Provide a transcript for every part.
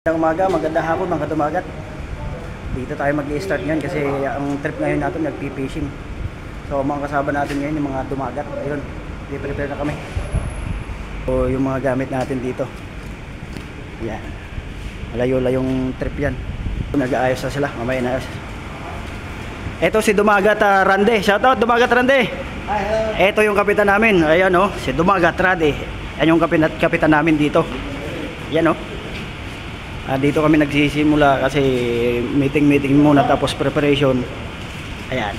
Magandang umaga, magandang hapon mga dumagat. Dito tayo mag-i-start ngayon kasi ang trip ngayon natin nagpi-fishing. So mga kasama natin ngayon yung mga dumagat. Ayun, i-prepare na kami. So yung mga gamit natin dito. Yan. Malayo-layong trip yan. Nag-aayos na sila, mamaya na. Ito si Dumagat Rande. Shoutout Dumagat Rande. Hi, hello. Ito yung kapitan namin. Ayan oh, si Dumagat Rande. Yan yung kapitan namin dito. Yan oh. Dito kami nagsisimula kasi meeting muna tapos preparation. Ayan.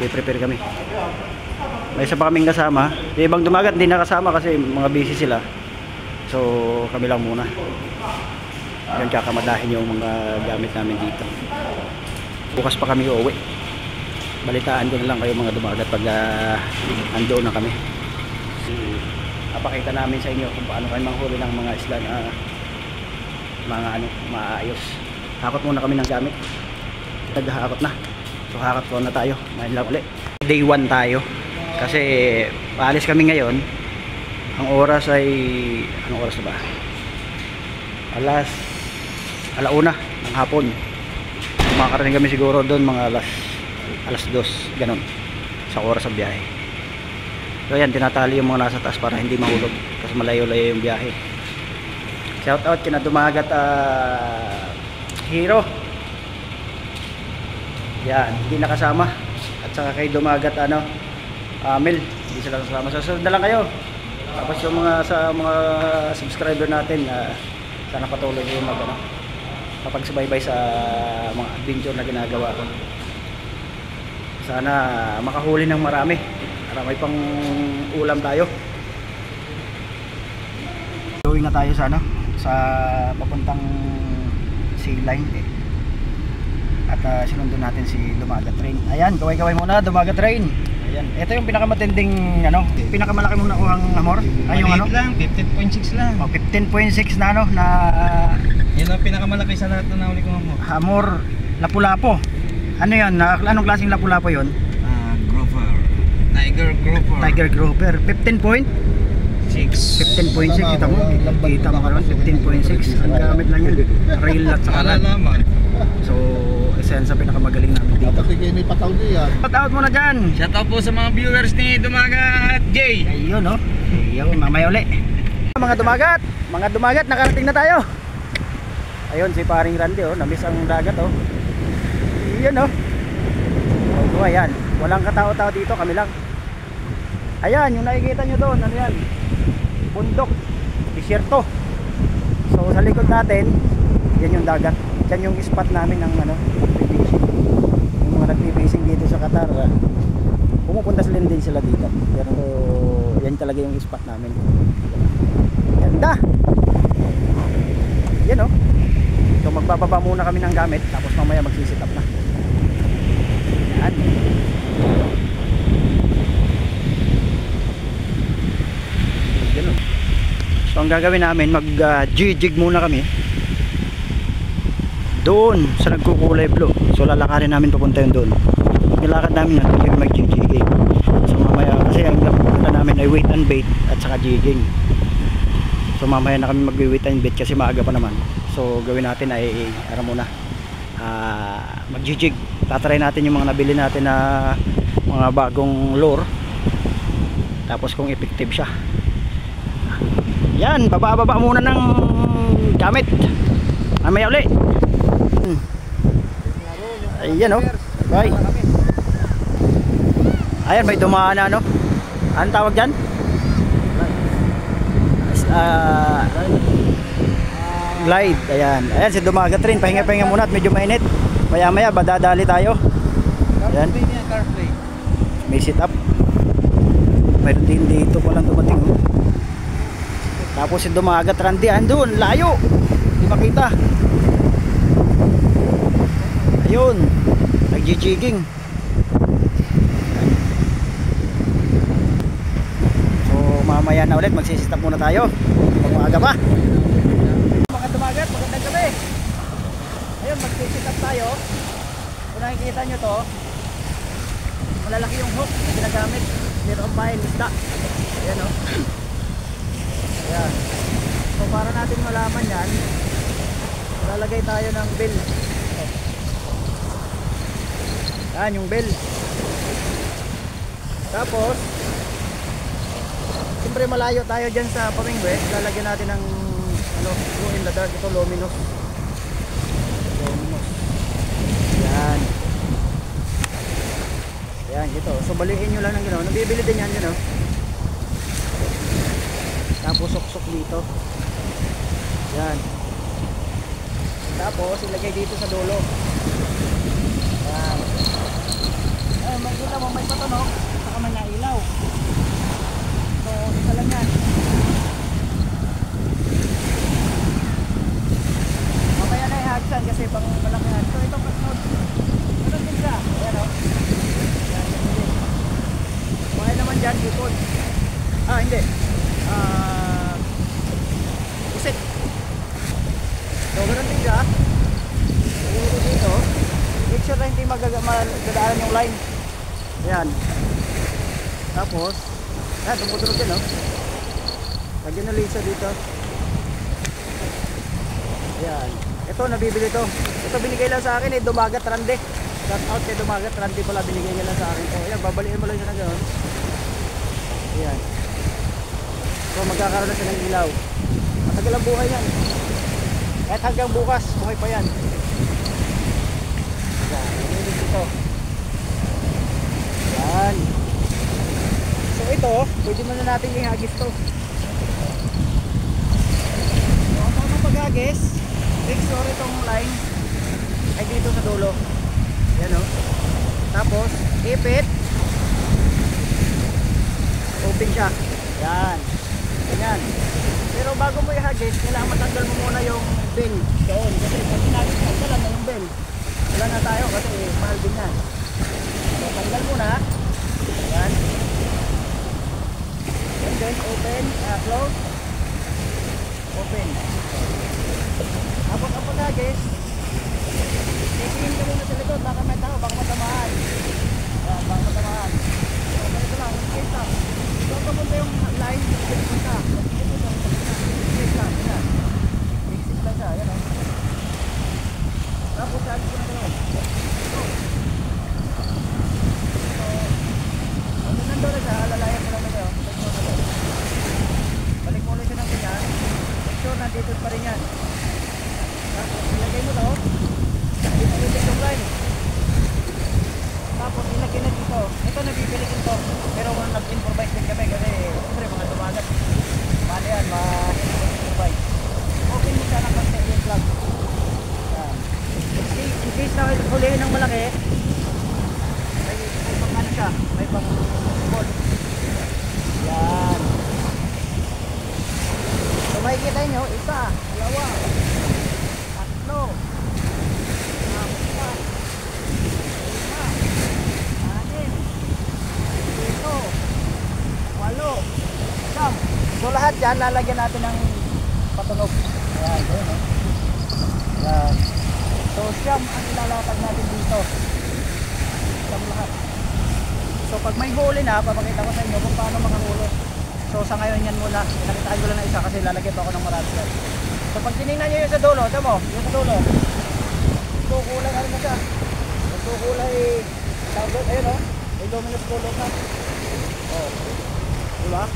I-prepare kami. May isa pa kaming kasama. Yung ibang dumagat hindi nakasama kasi mga busy sila. So kami lang muna. Yan kakamadahin yung mga gamit namin dito. Bukas pa kami uuwi. Balitaan ko na lang kayo mga dumagat pag andoon na kami. Papakita namin sa inyo kung paano kami manghuli ng mga isla na mga maayos. Hakot muna kami ng gamit. Naghahakot na. So hakot ko na tayo. Main lang ulit. Day 1 tayo. Kasi paalis kami ngayon. Ang oras ay anong oras na ba? Alauna ng hapon. Makakarating kami siguro doon mga alas 2 ganun sa oras ng biyahe. So yan, tinatali yung mga nasa taas para hindi mahulog kasi malayo-layo yung biyahe. Shout out kina Dumagat Hero. Yan, hindi nakasama. At saka kay Dumagat Mel, hindi sila kasama. Susunod na lang kayo. Tapos yung sa mga subscriber natin, sana patuloy yung kapagsubaybay sa mga adventure na ginagawa ko. Sana makahuli ng marami. Marami pang ulam tayo. Going na tayo sa papuntang sea line at sinundo natin si Dumagat Train. Ayan, kaway-kaway muna Dumagat Train. Ayan, ito yung pinakamatinding pinakamalaki mong nakuhang hamor. Ay yung lang, 15.6 lang. Oh, 15.6 na na yan ang pinakamalaki sa lahat na nahuli kong hamor. Hamor lapu-lapo. Ano yan? Anong klaseng lapu-lapo yon? Grouper. Tiger grouper. 15.6 kita mo karon 15.6 ang gamit lang yun, rail at saka alaman. So isa yan sa pinakamagaling namin dito. Shout muna dyan. Shout out po sa mga viewers ni Dumagat J. Ayun no, ayun mamaya uli mga dumagat nakarating na tayo. Ayun si paring Randy namiss ang dagat ayun so ayan, walang katao-tao dito, kami lang. Ayan yung nakikita nyo doon, ano yan, bundok, disyerto. So sa likod natin, yan yung dagat. Yan yung spot namin ng nagpi-fishing. Yung mga nagpi-fishing dito sa Qatar, pumupunta din sila dito. Pero yan talaga yung spot namin. Ganda. Yan So magbababa muna kami ng gamit, tapos mamaya magsisit up na. Yan. So ang gagawin namin, mag-jig muna kami doon sa nagkukulay blue. So lalakarin namin papunta yun doon. Nilakad namin yan, kami mag-jigging. So mamaya, kasi ang punta namin ay weight and bait at saka jigging. So mamaya na kami mag-weight and bait kasi maaga pa naman. So gawin natin ay muna mag-jig. Tatry natin yung mga nabili natin na mga bagong lure. Tapos kung effective siya. Yan, baba muna ng gamit. Mamaya uli. Ayan bye. Ayan, may dumaan na anong tawag dyan? Glide. Ayan si Dumagat Train. Pahinga muna at medyo mainit. Maya badadali tayo. Ayan. May sit up. Mayroon din dito ko lang dumating. Tapos si Dumagat Randy andun, layo. Hindi makita. Ayun, nagjijigging. So mamaya na ulit, magsisitap muna tayo. Pag maaga pa. Mga dumagat, magandang gabi. Ayun, magsisitap tayo. Kung nakikita nyo to, malalaki yung hook na ginagamit. Dito ang pahin, isda. Ayan Ayan. So para natin malaman yan, lalagay tayo ng bell. Yan yung bell. Tapos siyempre malayo tayo dyan sa Pamingwe, lalagyan natin ng ano, glow in the dark. Ito luminous. Yan. Yan, ito. So baliin nyo lang ng gano'n. Nabibili din yan yun, oh. Tapos suksok dito. Yan. Tapos ilagay dito sa dulo. Yan. Ay, makikita mo may patunog, saka may nailaw. So, isa lang yan. Mamaya na ihagsan kasi pang malakihan. So, itong patunog. Ano din siya? Ayan, oh. Yan, yan din. Kaya naman dyan, ipon. Ah, hindi. Usit. So, ganun din siya. Ito dito. Make sure na hindi magdadaanan yung line. Ayan. Tapos, ayan, tumutunog yan, oh. Lagyan na lisa dito. Ayan. Ito, nabibili to. Ito binigay lang sa akin, eh, Dumagat Rande. Shout out kay Dumagat Rande pala, binigay niya lang sa akin. So, ayan, babaliin mo lang siya na gano'n. Ayan. So, magkakaroon na siya ng ilaw. Matagal ang buhay yan. Kahit hanggang bukas, buhay pa yan. Ayan, nililig dito. Ayan. So, ito, pwede mo na natin ihagis to. So, ang mga paghagis, make sure itong line ay dito sa dulo. Ayan, o. Tapos, ipit. Open siya. Ayan. Ganyan. Pero bago mo ihagis, kailangan matanggal mo muna yung bell doon. Kasi pag hinagis, tanggalan na yung bell. Wala na tayo kasi mahal din yan. So, tanggal muna. Ayan. And then open, close. Open. Tapos ang paghagis, tingin ka muna sa likod. Baka may tao, baka matamaan. Ayan, baka matamaan. So, ganito lang. Okay, stop. So, papunta yung line, papunta. Exit lang siya. Exit lang siya. Ayan, o. Tapos, sabi ko na kayo. So, kung nandun na siya, alalayan ko lang na kayo. Balik mo ulit siya ng ganyan. Make sure nandito pa rin yan. Tapos, ilagay mo to. Dito ulit yung line. Tapos, ilagay na dito. Ito, nabibili ito. Pero nag-improvise din kami kasi siyempre mga Dumagat. Mali yan, ma-improvise. Okay mo siya ng konti yung plug. In case na hulihin ng malaki, may pang ano siya, may pang bolt. Yan. So makikita nyo, isa, dalawa, tatlo, apat, lima, anim, pito, walo, siyam. So lahat dyan, lalagyan natin ng patunog. Ayan, ayan, oh. Ayan. So siyam ang ilalatag natin dito. Siyam lahat. So pag may huli na, papakita ko sa inyo kung paano makahuli. So sa ngayon yan muna, nakitaan ko lang na isa kasi lalagay pa ako ng marami. So pag tinignan nyo yung sa dulo, ito mo, yung sa dulo, kukulay ano na siya. Kukulay tawag, ayun o, may luminous color na. O, diba?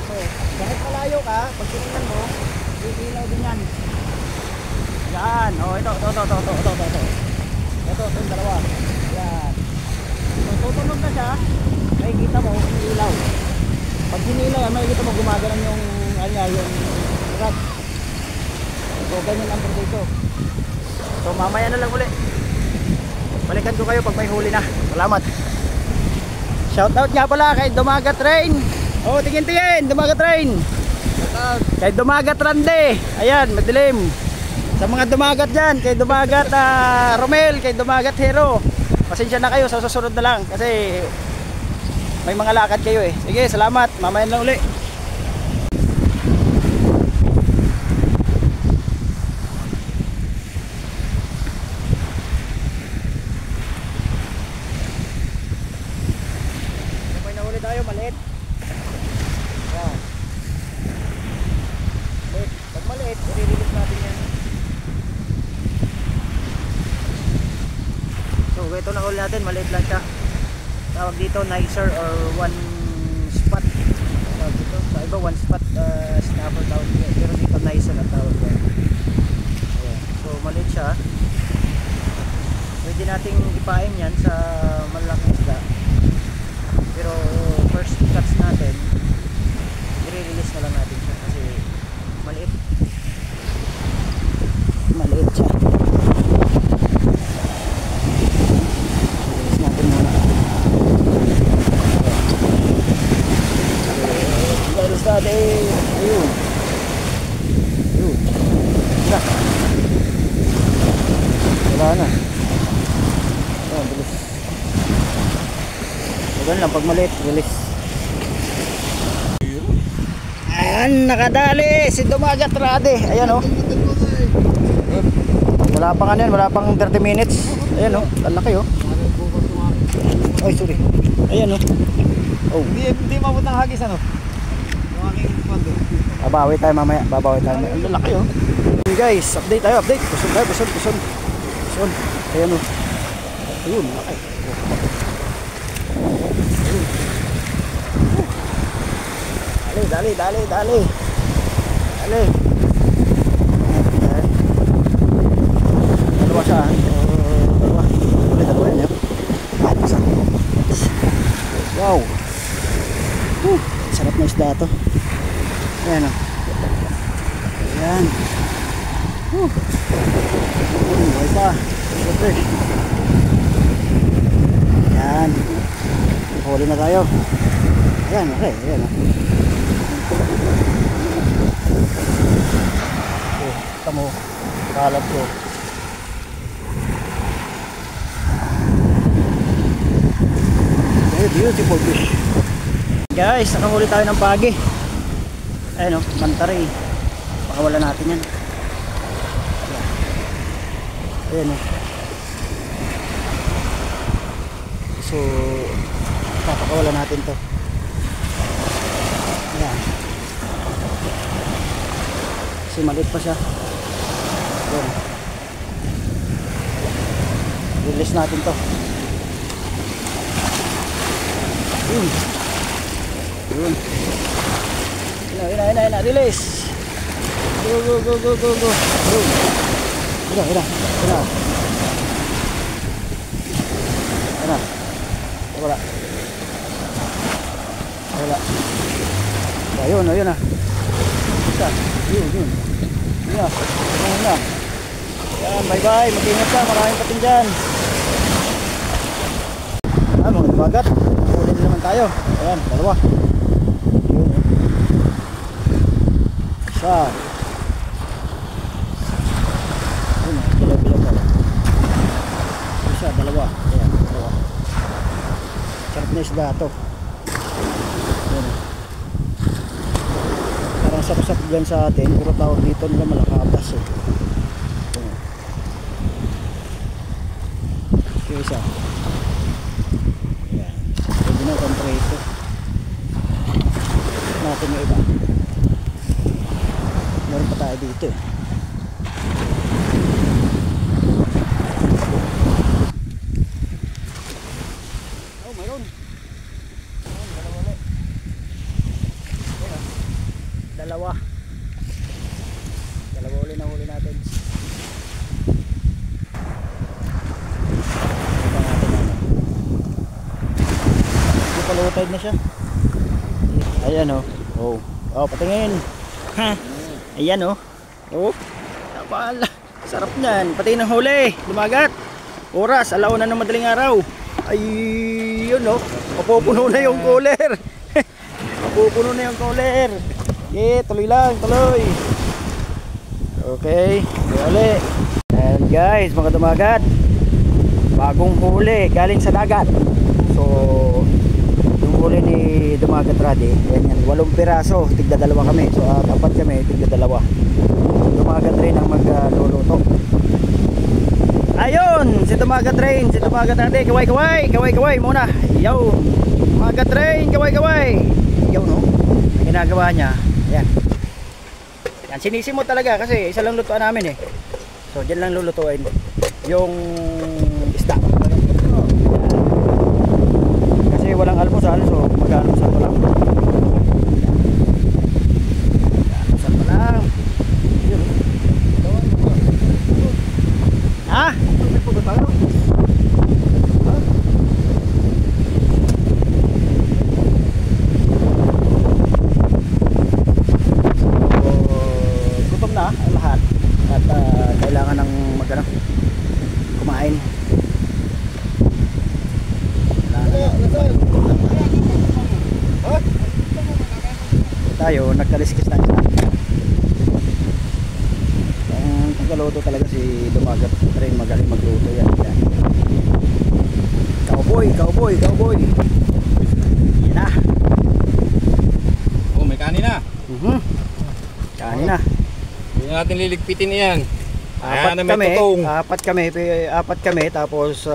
So, kahit malayo ka, pag tinignan mo, iilaw din yan. Yan, oh ito. Ito, yung dalawa. Yan. So, tutunog na siya, makikita mo, ilaw. Pag hinilaw yan, makikita mo gumagalan yung, yung rod. So, ganyan ang proseso. So, mamaya na lang uli. Balikan ko kayo pag may huli na. Salamat. Shoutout nga pala kay Dumagat Rain. Oh, tingin, Dumagat Rain. Shoutout. Kay Dumagat Rande. Ayan, madilim. Sa mga dumagat dyan, kay Dumagat Romel, kay Dumagat Hero, pasensya na kayo, sa susunod na lang kasi may mga lakad kayo eh. Sige, salamat, mamaya na uli. May nahuli tayo, maliit. Yan. Maliit. Pag maliit, i-release natin yan. ito na huli natin, maliit lang siya. Tawag dito nicer or one spot. Tawag dito, sa iba one spot snapper tawag dito. Pero dito nicer ang tawag dito. Ayan. So maliit siya. Pwede nating ipain yan sa malaking isda. Pero first cuts natin, i-release na lang natin siya kasi maliit. Maliit siya. Release natin muna. Release natin. Ayun. Ayun. Wala na. Ayan, bilis. Ganun lang, pag maliit, release. Ayan, nakadali si Dumagat Rade. Ayan o. Wala pang ano yan, wala pang 30 minutes. Ayan o, lalaki o. Ay, sorry. Ayan o. Oh. Hindi mabutang hagis ano? Yung aking kondo. Babawi tayo mamaya, babawi tayo mamaya. Ang lalaki o. Okay guys, update tayo, update. Buson tayo, buson, buson. Buson. Ayan o. Ayun, laki. Dali, dali, dali, dali. Dali. Dalawa siya. Dalawa. Dali, dalawa yan yun. Ay, isa. Wow. Sarap na isda ito. Ayan o. Ayan. Buhay pa. Siyempre. Ayan. Huli na tayo. Ayan, okay. Ayan o. Tamo, kalat ko. Beautiful fish. Guys, nakahuli tayo ng pagi. Ayun o, mantari. Pakawala natin yan. Ayan o. So, papakawala natin to. Ayan. Kasi maliit pa siya. Ayan. Release natin to. Yun. Yun. Ina. Release. Go. Yun. Ina. Wala. Ayun na. Isa. Yun. Yan. Bye. Mag-ingat ka. Maraming patin dyan. Mga dumagat. Huli din naman tayo. Ayan, dalawa. Yun. Isa. Yun. Bilang. Isa, dalawa. Ayan, dalawa. Sarap na isda ito. Yun. Parang saksak dyan sa atin. Pero tawag dito nila malakabas eh. Okay, isa. Ayan. Pwede na kontra ito. Natin yung iba. Meron pa tayo dito eh. Oh, mayroon. Dalawa ulit. Dalawa uli na huli natin. Low tide na siya. Ayan o. Patingin. Ha. Ayan o. Napala. Sarap niyan. Pati ng huli. Lumagat. Oras. 1:00 ng madaling araw. Ayun o. Mapupuno na yung cooler. Mapupuno na yung cooler. Tuloy lang. Tuloy. Okay. Huli. And guys, mga dumagat. Bagong huli. Galing sa dagat. So, huli ni Dumagat Rade, yan 8 piraso, tigda 2 kami. So apat kami, tigda 2. Dumagat rin ang magluluto. Ayun, si Dumagat rin, si Dumagat Rade, kaway muna. Yo, Dumagat rin, kaway. Yo no, ang ginagawa niya, yan. Yan, sinisimot talaga kasi isa lang lutuan namin eh. So diyan lang lulutuin yung isda. walang almusal, so mag-almusal pa lang. Mag-almusal pa lang. Yun. Ha? Gutom na ang lahat at kailangan ng kumain. Tayo nagkaliskis na isa. Ang tagaluto talaga si Dumagat, rin magaling magluto yan. Cowboy. Yan na. Oh, may kanin na. Kanin na. Hindi na natin liligpitin yan. Ayan na may tutong. Apat kami tapos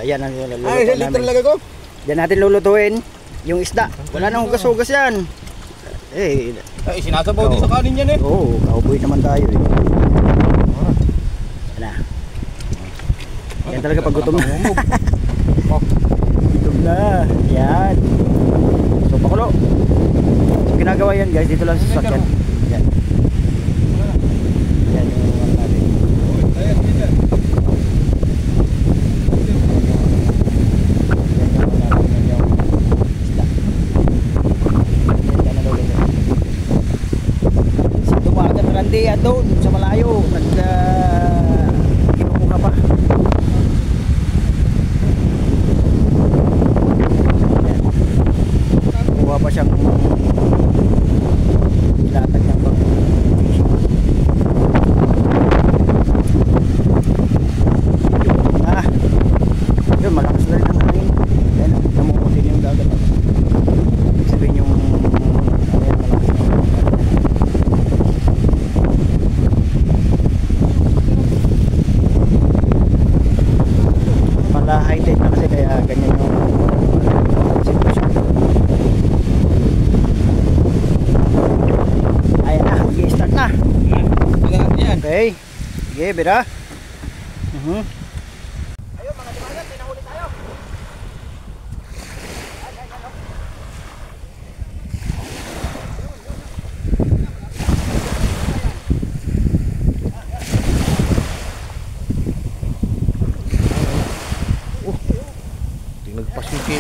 yan ang luluto Ay, 1 liter namin. talaga ko. Diyan natin lulutuin yung isda. Wala nang hugas-hugas yan. Ay, sinasabaw din sa kanin yan eh. Oo, cowboy naman tayo eh. Yan na. Yan talaga pag gutom na. Gutom na. Yan. So pakulo. So ginagawa yan guys, dito lang sa sasakyan. Yan. Yan yung ano natin. Ayan, yan. Hindi yan doon sa malayo kinukuha pa. Kuha pa siyang ilatag ng bang yun, malakas na rin ang hangin. Yan, namumutin yung dagat. Sabihin yung ayan, malakas na rin. High tide na kasi kaya ganyan yung sitwasyon. Ayan na, mag-i-start na. Okay, sige, bira. Ayun mga Dumagat, pinahuli tayo. Nagpasuki.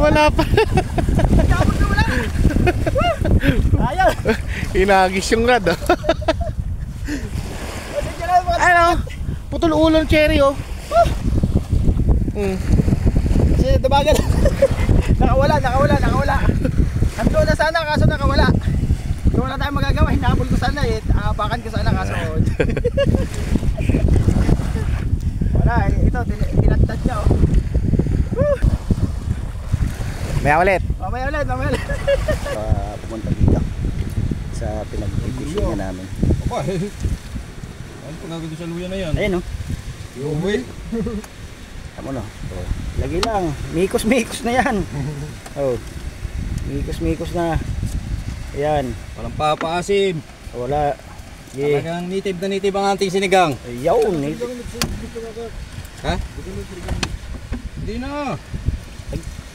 Wala pa. Ayaw. Inagis yung rad. Ano? Putol ulo ng cherry oh. Si Dumagat. Nakawala. Hando na sana kaso nakawala. So wala tayong magagawa, hinabol ko sana eh. Apakan ko sana kaso. Wala, ito tinatad niya oh. Maya ulit. Mamaya ulit. Pumunta dito sa pinag-fishing namin. Opa, ano pag gagawin sa luya na yan? Ayun oh. Uwi. Tama no. So, lagi lang. Mikos na yan. Oh. Mikos na. Ayan. Walang papaasim. Wala. Yeah. Talagang native na native ang ating sinigang. Ayaw. Ha? Hindi na.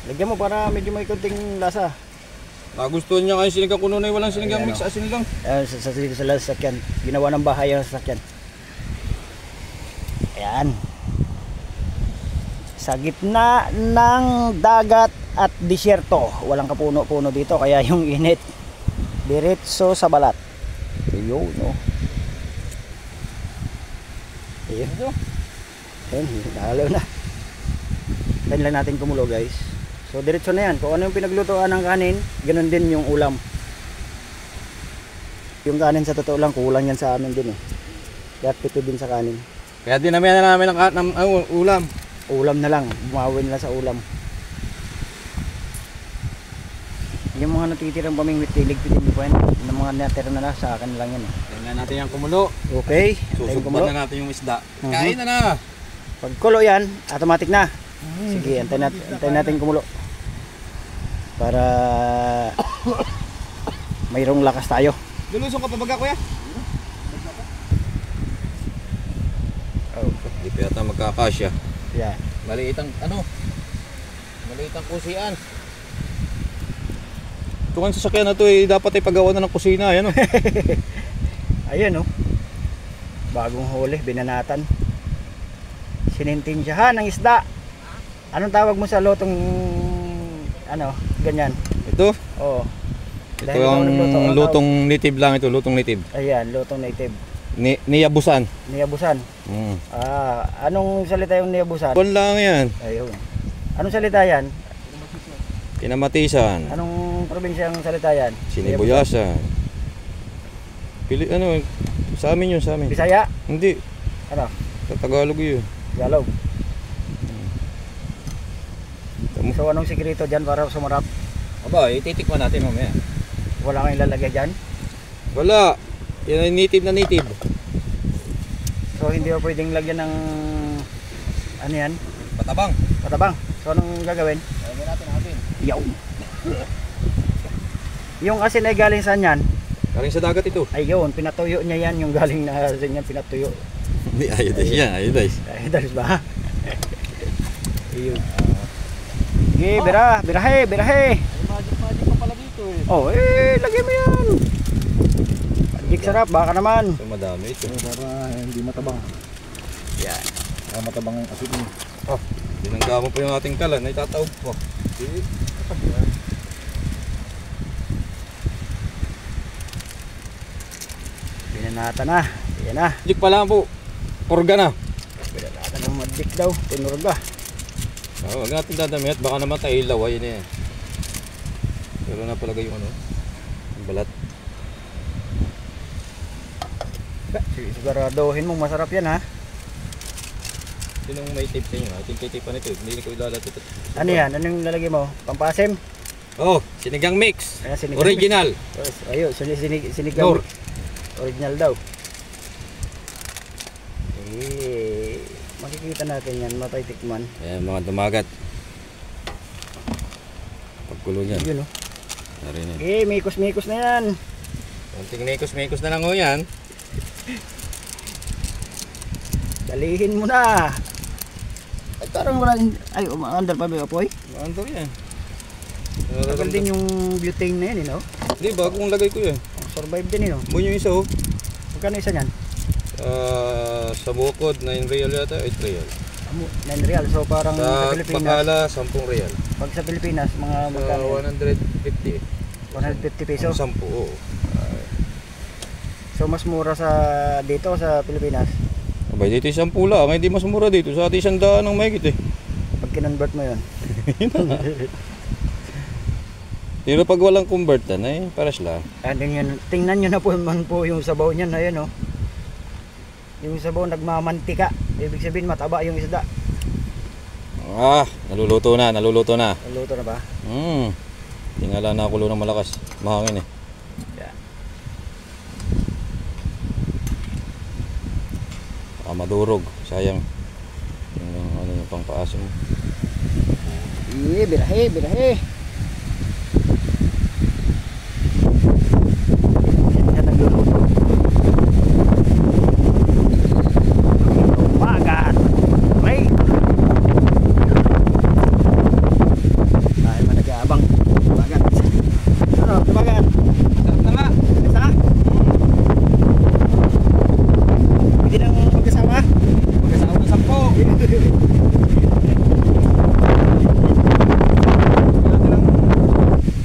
Lagyan mo para medyo may konting lasa. Nagustuhan niya kayo sinigang kuno na walang sinigang Ayan, mix asin lang. Sa sasakyan. Ginawa ng bahay ang sasakyan. Ayan. Sa gitna ng dagat at disyerto. Walang kapuno-puno dito kaya yung init diretso sa balat. Ayun no. Ayun. Ayun, nahalaw na. Tayo lang natin kumulo guys. So diretso na yan. Kung ano yung pinaglutoan ng kanin, ganun din yung ulam. Yung kanin sa totoo lang, kulang yan sa amin din eh. Kaya pito din sa kanin. Kaya dinamihan na namin ng ulam. Ulam na lang, bumawi nila sa ulam. Yung mga natitirang pamingwit, tiligpitin nyo po yan. Yung mga natira na lang, sa akin lang yan eh. Tingnan natin yung kumulo. Okay, Susugban na natin yung isda. Kain na na. Pag kulo yan, automatic na. Sige, antayin natin kumulo. Para mayroong lakas tayo. Lulusong ka pa baga kuya? Hindi pa yata magkakasya. Yan. Maliit ang kusian. Ito kan sasakyan na to dapat ay paggawa na ng kusina, ayan o. Ayun oh. Bagong huli, binanatan. Sinintensyahan ng isda. Anong tawag mo sa lutong ganyan? Ito, Oo. ito Dahil ikaw nagluto, ang ano lutong native lang ito, lutong native. Ayan, lutong native. Niyabusan. Niyabusan. Anong salita yung niyabusan? Kon lang yan. Ayun. Anong salita yan? Kinamatisan. Anong probinsya ang salita yan? Sinibuyasan. Sa amin yun, sa amin. Bisaya? Hindi, Ano? sa Tagalog yun. Tagalog. So anong sikreto dyan para sumarap? Aba, ititikman natin mamaya. Wala kang ilalagay dyan? Wala. Yan ay native na native. So hindi mo pwedeng lagyan ng ano yan? Patabang. Patabang. So anong gagawin? Lagyan natin. Yaw. Yung asin ay galing saan yan? Galing sa dagat ito. Ayun, pinatuyo niya yan. Yung galing na asin yan, pinatuyo. Hindi, iodize yan, iodize. Ay, dalis ba? Ayun. Sige, birahe. Magic pa pala dito eh. Oh, lagyan mo yan. Magic sarap, baka naman. So madami ito. Para hindi matabang. Yan. Matabang ang asin mo. Binangga mo pa yung ating kalan, ay tataog po. Binanata na. Yan na. Magic pa lang po. Purga na. Binanata ng magic daw. Tinurga. Huwag natin dadami at baka namatay ilaw. Ayun eh. Pero na palagay yung yung balat. Siguraduhin mo masarap yan ha. Sinong may tape sa inyo? Ating titipan ito. Hindi ko ilalatid ito. Ano yan? Anong lalagay mo? Pampasim? Oh, sinigang mix. Ayan, sinigang Original. Ayun, sinigang. Nor. Original daw. Makikita natin yan, matay tikman. Ayan mga dumagat. Pagkulo niyan. Yun o. Narinig. Mikos na yan. Konting mekos na lang ho yan. Dalihin mo na. Ay, parang wala. Ay, umaandar pa ba yung apoy? Maandar yan. Tagal din yung butane na yan, no? Hindi, bagong lagay ko yan. Survive din, no? Buon yung isa oh. Magkano isa niyan? Sa bukod, 9 real yata, 8 real. 9 real. So parang Sa sa Pilipinas. Pakala, 10 real. Pag sa Pilipinas, mga Sa magkano? 150. 150 pesos. 10, oo. So mas mura sa dito sa Pilipinas. Abay, dito 10 lang. Hindi mas mura dito. Sa ating 100 ang mahigit eh. Pag kinonvert mo 'yon. Pero pag walang convertan ay paras lang. Tingnan nyo na po man po yung sabaw niyan, ayan oh. Yung sabaw nagmamantika. Ibig sabihin mataba yung isda. Naluluto na. Naluto na ba? Tingala na kulo ng malakas. Mahangin eh. Yeah. Madurog. Sayang. Yung pangpaas mo. Birahe.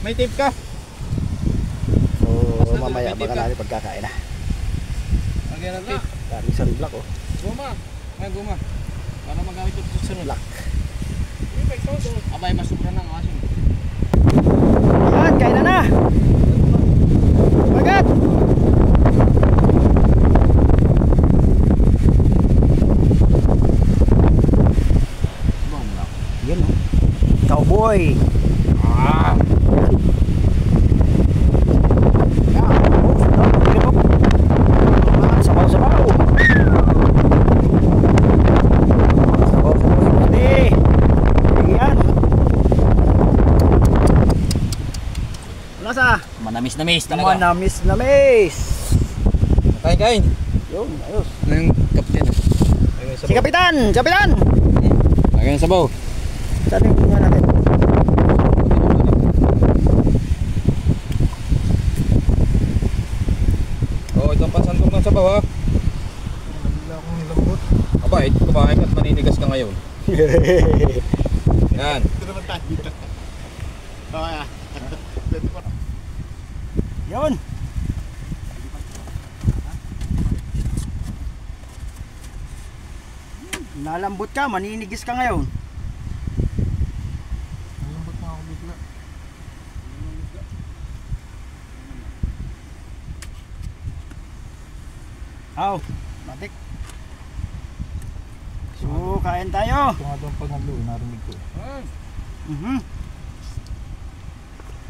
May tip ka? So mamaya baka natin pagkakain na. Lagyan ng tip. Dami sunblock oh. Guma. Para magamit yung sunblock. Abay, masubra ng asin. Yan, kain na. Bagat. Yan oh. Cowboy. Sabaw. Lasa. Manamis talaga. Manamis. Kain. Yun, ayos. Ano yung kapten? Ayun, yung Si sabaw. Kapitan! Kapitan! Lagyan yung sabaw. Saan yung bunga natin? Oo, ito ang pansantong ng sabaw ha. Aba, kumain ka at maninigas ka ngayon. Yan. Yun! Nalambot ka, maninigis ka ngayon. Nalambot na ako bigla. Aw, matik. So, kain tayo. Ito nga doon pag nagluwi, narinig ko. Mhm.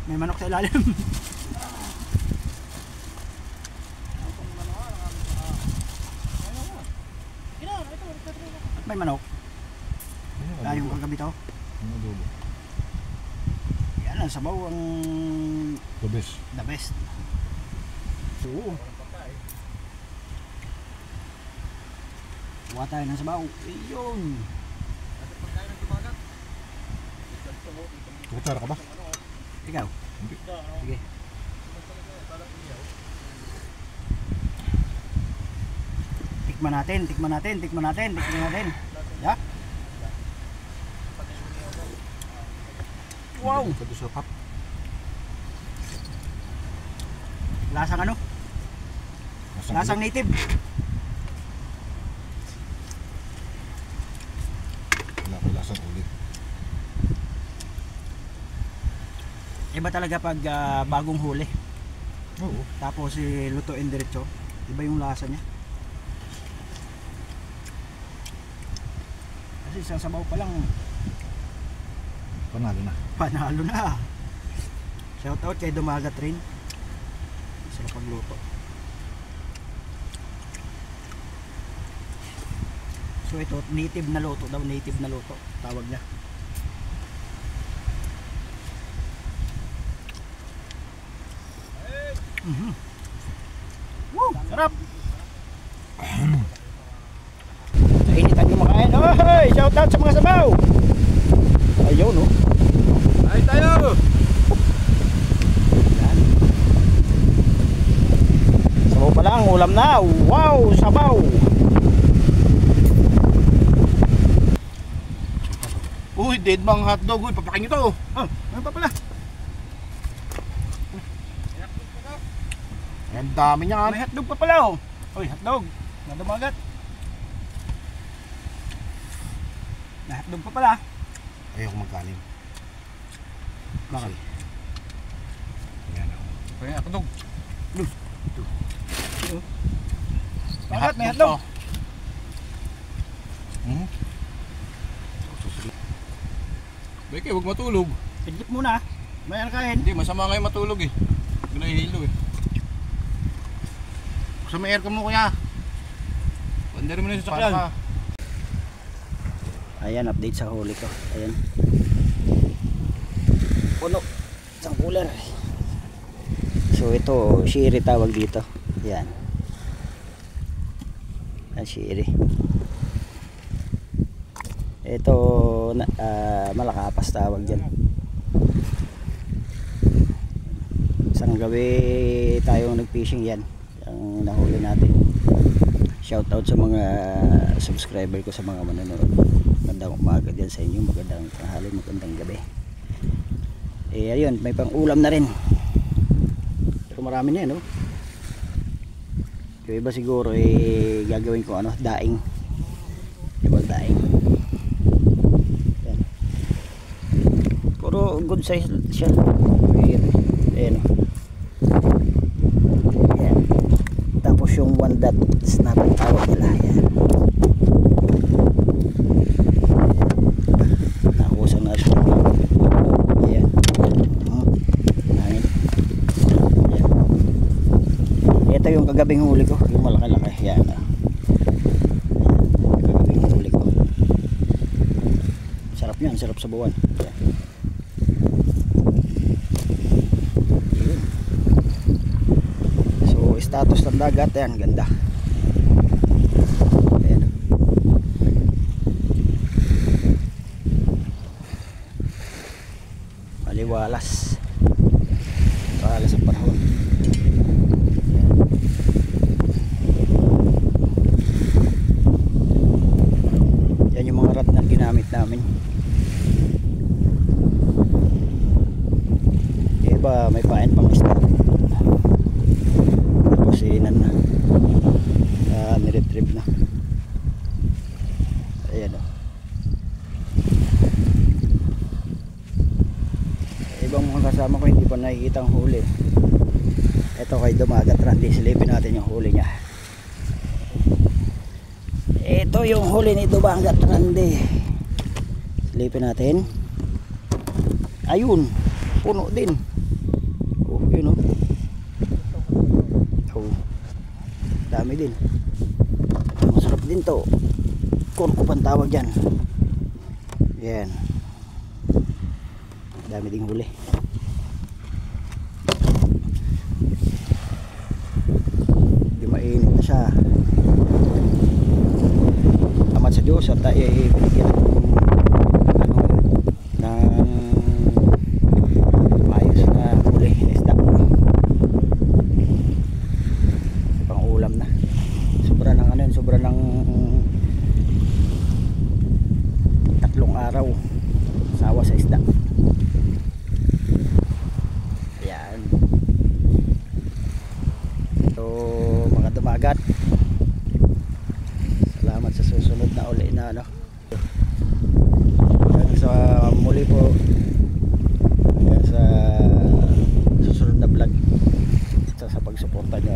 May manok sa ilalim. May manok. Tayong kagabi to. Ang adobo. Yan ang sabaw ang The best. the best. Oo. Kuha tayo ng sabaw. Ayun. Kutsara ka ba? Ikaw. Hindi. Sige. Tikman natin, tikman natin, tikman natin, tikman natin. Ya. Wow. Ito sa cup. Lasang ano? Lasang native. Wala ko lasang ulit. Iba talaga pag bagong huli. Oo. Tapos lutuin diretso. Iba yung lasa niya. Kasi sa sabaw pa lang Panalo na. panalo na. Shout out kay Dumagat rin. Sarap pagluto. So ito native na luto daw, native na luto tawag niya. Mhm. Woo, sarap. Initan yung makain. Oy, shout out sa mga sabaw. Ayun oh. Ay tayo! Yan. Sabaw pa lang, ulam na. Wow, sabaw. Uy, dead bang hotdog. Uy, papakin nyo to. Ano pa pala? Ang dami niya. May hotdog pa pala oh. Uy, hotdog. Nadumagat. May hotdog pa pala. Ayoko magkanin. Bakit? Yan o. Kaya ako dog. Bakit may hotdog? Hmm? Beke, huwag matulog. Pidlip muna. May ano kain. Hindi, masama ngayon matulog eh. Huwag nahihilo eh. Sa may aircon mo kuya. Pandari mo na yung Para sasakyan. ka. Ayan, update sa huli ko. Ayan. Puno. Isang cooler. So ito, shiri tawag dito. Ayan. Ayan, shiri. Ito, malakapas tawag dyan. Isang gabi tayong nag-fishing yan. Ang nahuli natin. Shout out sa mga subscriber ko, sa mga manonood. Magandang umaga dyan sa inyo, magandang tanghali, magandang gabi. Eh ayun, may pang ulam na rin. Pero marami na yan, no? Yung iba siguro gagawin ko daing. Diba, daing. Yan. Puro good size siya. Ayan, ayan. Ayan. Tapos yung one dot snap tawag nila. Ayan. Nakusan na siya. Ayan. Hangin. Ayan. Ito yung kagabing huli ko. Yung malaki-laki. Ayan. Ayan. Kagabing huli ko. Sarap yan. Sarap sa buwan. Ayan. Ayan. So status ng dagat. Ayan. Ganda. Ayan. mabalas. Balas sa panahon. Yan yung mga rat na ginamit namin. Yung iba may pain pang isda. Kusinan na. Niretrieve na. Ayan o. Ibang mga kasama ko hindi pa nakikita ang huli. Ito kay Dumagat Randy, silipin natin yung huli niya. Ito yung huli ni Dumagat Randy. Silipin natin. Ayun, puno din. Oh, yun oh. Oh, dami din. Masarap din to. Kurkupan tawag dyan. Yan. Dami ding huli. Hindi mainit na siya. Amat sa Diyos at tayo ibigyan ng maayos na huli na isda. Pang ulam na. Sobra ng ano yun, sobra ng 3 araw sawa sa isda. Ayan. So mga dumagat, salamat sa susunod na uli na ano. Hanggang sa muli po. Hanggang sa susunod na vlog. Sa pagsuporta nyo